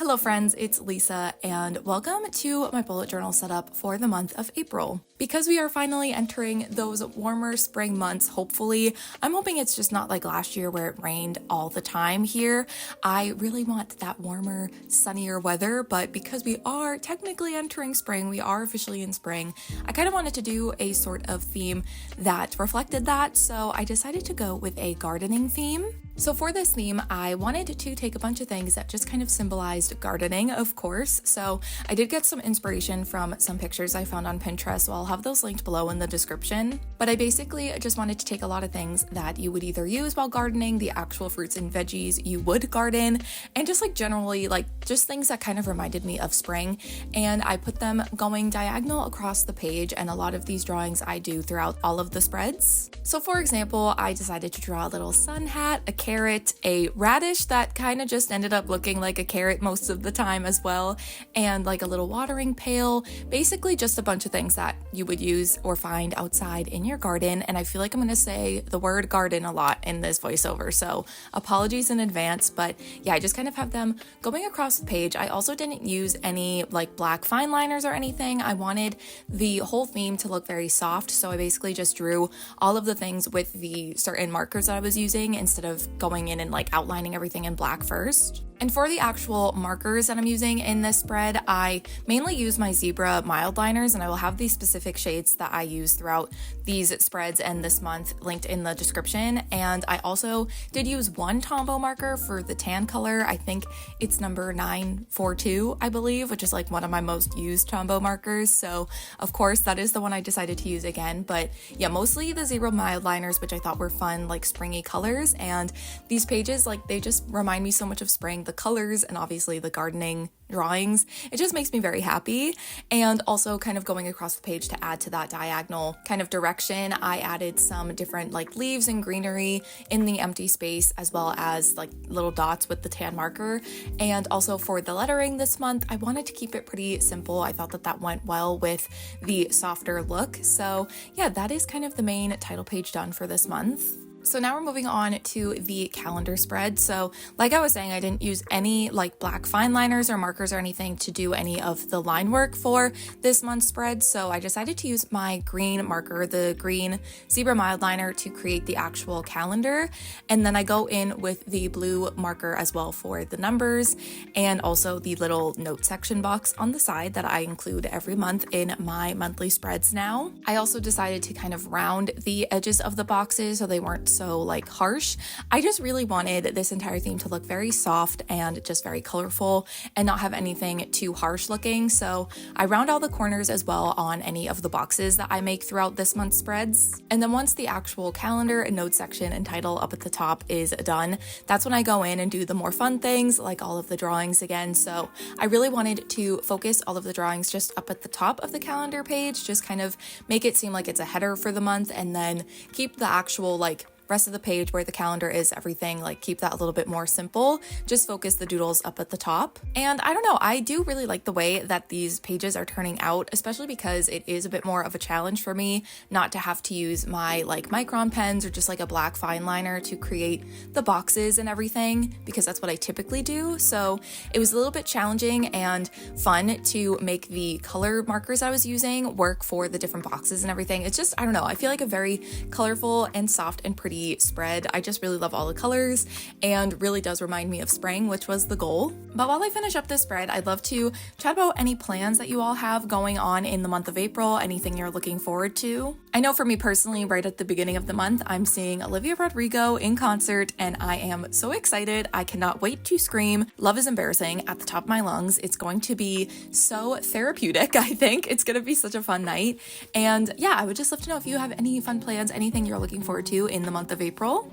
Hello friends, it's Lisa and welcome to my bullet journal setup for the month of April. Because we are finally entering those warmer spring months, hopefully, I'm hoping it's just not like last year where it rained all the time here. I really want that warmer, sunnier weather, but because we are technically entering spring, we are officially in spring, I kind of wanted to do a sort of theme that reflected that, so I decided to go with a gardening theme. So for this theme, I wanted to take a bunch of things that just kind of symbolized gardening, of course. So I did get some inspiration from some pictures I found on Pinterest, so I'll have those linked below in the description. But I basically just wanted to take a lot of things that you would either use while gardening, the actual fruits and veggies you would garden, and just like generally like just things that kind of reminded me of spring. And I put them going diagonal across the page, and a lot of these drawings I do throughout all of the spreads. So for example, I decided to draw a little sun hat, a carrot, a radish that kind of just ended up looking like a carrot most of the time as well, and like a little watering pail, basically just a bunch of things that you would use or find outside in your garden. And I feel like I'm going to say the word garden a lot in this voiceover, so apologies in advance, but yeah, I just kind of have them going across the page. I also didn't use any like black fine liners or anything. I wanted the whole theme to look very soft, so I basically just drew all of the things with the certain markers that I was using instead of going in and like outlining everything in black first. And for the actual markers that I'm using in this spread, I mainly use my Zebra mild liners, and I will have these specific shades that I use throughout these spreads and this month linked in the description. And I also did use one Tombow marker for the tan color. I think it's number 942, I believe, which is like one of my most used Tombow markers. So of course that is the one I decided to use again. But yeah, mostly the Zebra mild liners, which I thought were fun, like springy colors. And these pages, like they just remind me so much of spring. The colors and obviously the gardening drawings, it just makes me very happy. And also kind of going across the page to add to that diagonal kind of direction, I added some different like leaves and greenery in the empty space, as well as like little dots with the tan marker. And also for the lettering this month, I wanted to keep it pretty simple. I thought that that went well with the softer look. So yeah, that is kind of the main title page done for this month. So now we're moving on to the calendar spread. So like I was saying, I didn't use any like black fine liners or markers or anything to do any of the line work for this month's spread. So I decided to use my green marker, the green Zebra mild liner, to create the actual calendar. And then I go in with the blue marker as well for the numbers, and also the little note section box on the side that I include every month in my monthly spreads now. I also decided to kind of round the edges of the boxes so they weren't so like harsh. I just really wanted this entire theme to look very soft and just very colorful and not have anything too harsh looking. So I round all the corners as well on any of the boxes that I make throughout this month's spreads. And then once the actual calendar and note section and title up at the top is done, that's when I go in and do the more fun things like all of the drawings again. So I really wanted to focus all of the drawings just up at the top of the calendar page, just kind of make it seem like it's a header for the month, and then keep the actual like rest of the page where the calendar is, everything, like keep that a little bit more simple, just focus the doodles up at the top. And I don't know, I do really like the way that these pages are turning out, especially because it is a bit more of a challenge for me not to have to use my like micron pens or just like a black fine liner to create the boxes and everything, because that's what I typically do. So it was a little bit challenging and fun to make the color markers I was using work for the different boxes and everything. It's just, I don't know, I feel like a very colorful and soft and pretty spread. I just really love all the colors and really does remind me of spring, which was the goal. But while I finish up this spread, I'd love to chat about any plans that you all have going on in the month of April, anything you're looking forward to. I know for me personally, right at the beginning of the month, I'm seeing Olivia Rodrigo in concert, and I am so excited. I cannot wait to scream "Love is Embarrassing" at the top of my lungs. It's going to be so therapeutic. I think it's going to be such a fun night. And yeah, I would just love to know if you have any fun plans, anything you're looking forward to in the month of April.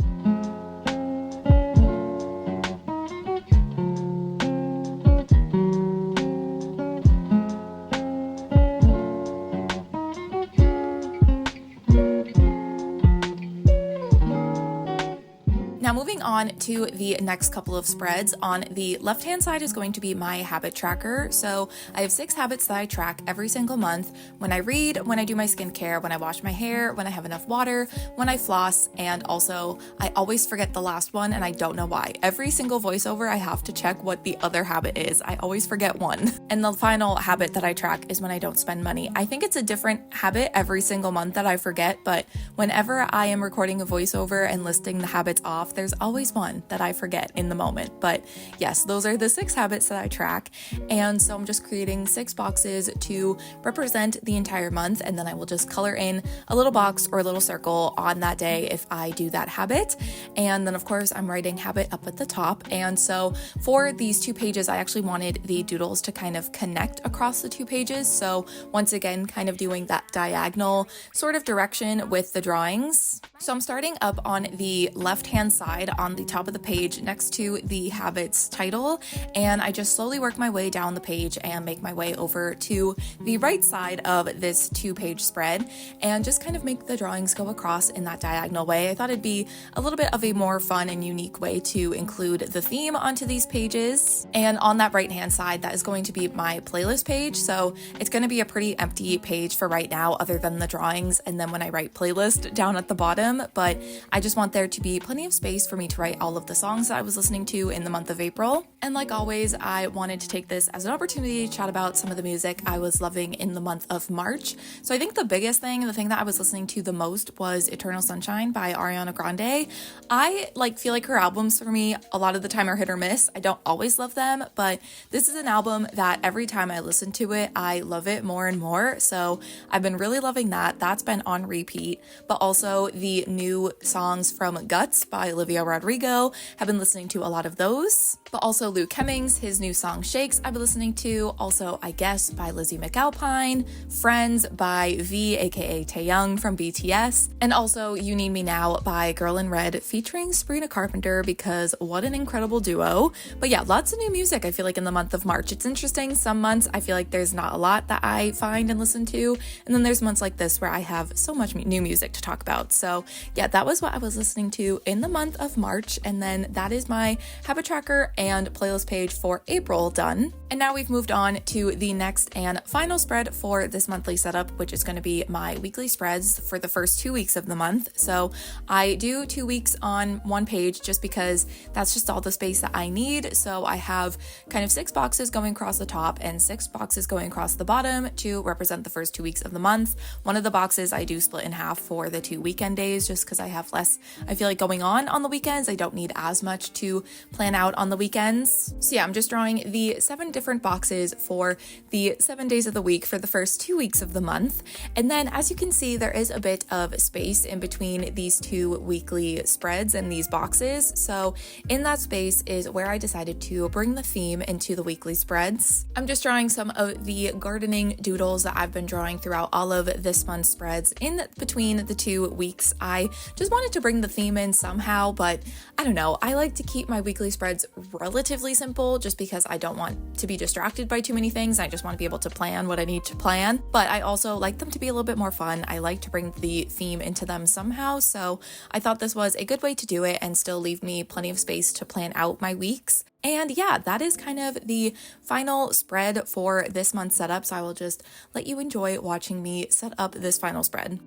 Now Now moving on to the next couple of spreads, on the left-hand side is going to be my habit tracker. So I have 6 habits that I track every single month: when I read, when I do my skincare, when I wash my hair, when I have enough water, when I floss, and also I always forget the last one and I don't know why. Every single voiceover I have to check what the other habit is. I always forget one. And the final habit that I track is when I don't spend money. I think it's a different habit every single month that I forget, but whenever I am recording a voiceover and listing the habits off, there's always one that I forget in the moment. But yes, those are the 6 habits that I track. And so I'm just creating 6 boxes to represent the entire month, and then I will just color in a little box or a little circle on that day if I do that habit. And then of course I'm writing habit up at the top. And so for these 2 pages, I actually wanted the doodles to kind of connect across the 2 pages. So once again, kind of doing that diagonal sort of direction with the drawings. So I'm starting up on the left-hand side on the top of the page next to the habits title, and I just slowly work my way down the page and make my way over to the right side of this 2-page spread and just kind of make the drawings go across in that diagonal way. I thought it'd be a little bit of a more fun and unique way to include the theme onto these pages. And on that right-hand side, that is going to be my playlist page. So it's going to be a pretty empty page for right now other than the drawings and then when I write playlist down at the bottom, but I just want there to be plenty of space for me to write all of the songs that I was listening to in the month of April. And like always, I wanted to take this as an opportunity to chat about some of the music I was loving in the month of March. So I think the biggest thing, the thing that I was listening to the most was Eternal Sunshine by Ariana Grande. I feel like her albums for me a lot of the time are hit or miss. I don't always love them, but this is an album that every time I listen to it, I love it more and more. So I've been really loving that. That's been on repeat, but also the new songs from Guts by Olivia Rodrigo. Have been listening to a lot of those, but also Luke Hemmings, his new song Shakes I've been listening to. Also I Guess by Lizzie McAlpine, Friends by V aka Taeyoung from BTS, and also You Need Me Now by Girl in Red featuring Sabrina Carpenter, because what an incredible duo. But yeah, lots of new music I feel like in the month of March. It's interesting, some months I feel like there's not a lot that I find and listen to, and then there's months like this where I have so much new music to talk about. So yeah, that was what I was listening to in the month of March, and then that is my habit tracker and playlist page for April done. And now we've moved on to the next and final spread for this monthly setup, which is going to be my weekly spreads for the first 2 weeks of the month. So I do 2 weeks on one page just because that's just all the space that I need. So I have kind of 6 boxes going across the top and 6 boxes going across the bottom to represent the first 2 weeks of the month. One of the boxes I do split in half for the 2 weekend days just because I have less, I feel like, going on the weekends. I don't need as much to plan out on the weekends. So yeah, I'm just drawing the 7 different boxes for the 7 days of the week for the first 2 weeks of the month. And then as you can see, there is a bit of space in between these 2 weekly spreads and these boxes. So in that space is where I decided to bring the theme into the weekly spreads. I'm just drawing some of the gardening doodles that I've been drawing throughout all of this month's spreads in between the 2 weeks. I just wanted to bring the theme in somehow, but I don't know. I like to keep my weekly spreads relatively simple just because I don't want to be distracted by too many things. I just want to be able to plan what I need to plan, but I also like them to be a little bit more fun. I like to bring the theme into them somehow, so I thought this was a good way to do it and still leave me plenty of space to plan out my weeks. And yeah, that is kind of the final spread for this month's setup, so I will just let you enjoy watching me set up this final spread.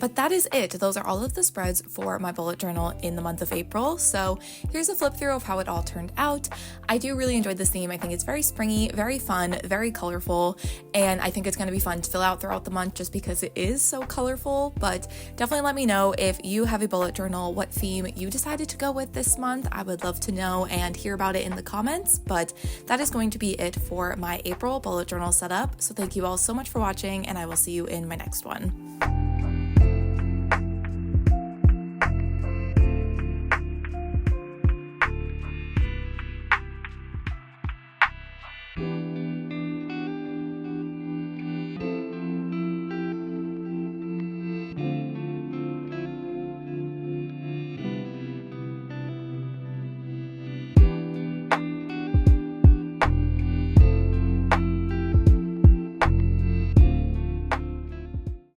But that is it. Those are all of the spreads for my bullet journal in the month of April. So here's a flip through of how it all turned out. I do really enjoy this theme. I think it's very springy, very fun, very colorful, and I think it's going to be fun to fill out throughout the month just because it is so colorful. But definitely let me know if you have a bullet journal, what theme you decided to go with this month. I would love to know and hear about it in the comments. But that is going to be it for my April bullet journal setup. So thank you all so much for watching, and I will see you in my next one.